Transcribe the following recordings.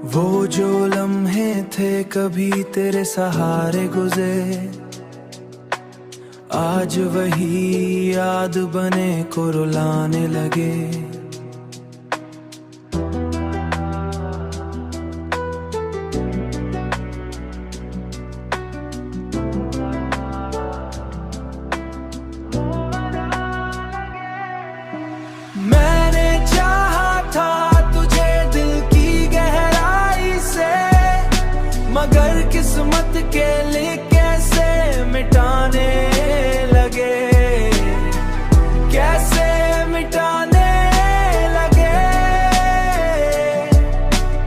वो जो लम्हे थे कभी तेरे सहारे गुजरे, आज वही याद बने को रुलाने लगे। मैंने चाहा था तुझे दिल की गहराई से, मगर किस्मत के लिए कैसे मिटाने लगे, कैसे मिटाने लगे।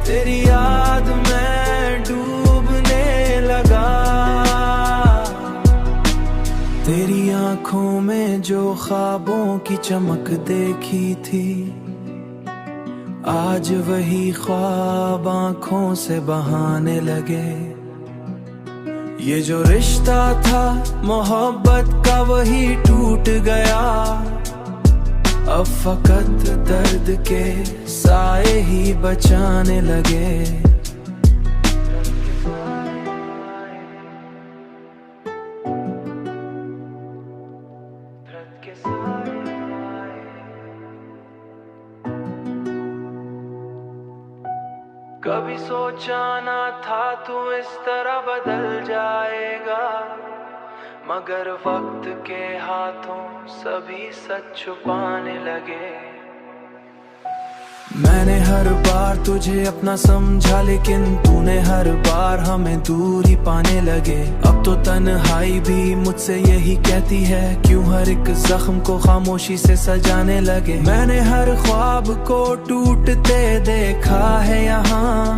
तेरी याद में डूबने लगा। तेरी आंखों में जो ख्वाबों की चमक देखी थी, आज वही ख्वाब आंखों से बहाने लगे। ये जो रिश्ता था मोहब्बत का वही टूट गया, अब फकत दर्द के साए ही बचाने लगे। कभी सोचा ना था तू इस तरह बदल जाएगा, मगर वक्त के हाथों सभी सच छुपाने लगे। मैंने हर बार तुझे अपना समझा, लेकिन तूने हर बार हमें दूर ही पाने लगे। अब तो तन्हाई भी मुझसे यही कहती है, क्यों हर एक जख्म को खामोशी से सजाने लगे। मैंने हर ख्वाब को टूटते देखा है यहाँ,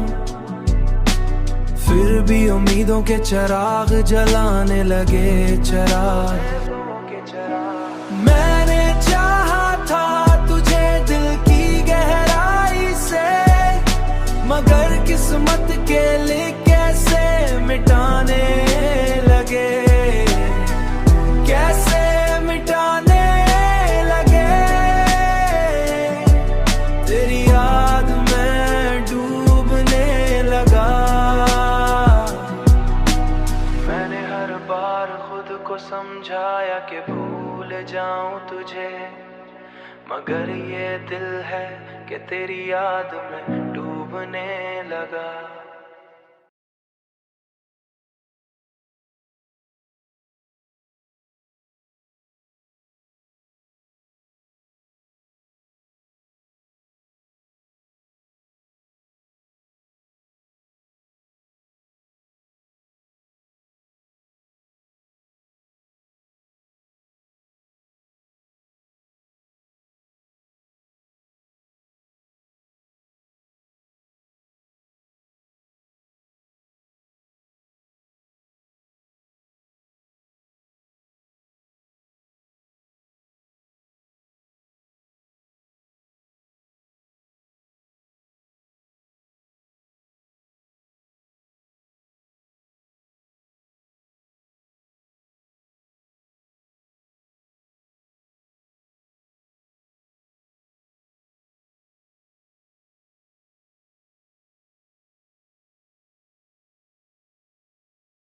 फिर भी उम्मीदों के चिराग जलाने लगे। चिराग मैंने चाहा था तुझे दिल की गहराई से, मगर किस्मत के लिए कैसे मिटाने लगे, कैसे मिटाने लगे। तेरी याद में डूबने लगा। मैंने हर बार खुद को समझाया कि भूल जाऊं तुझे, मगर ये दिल है कि तेरी याद में डूबने लगा।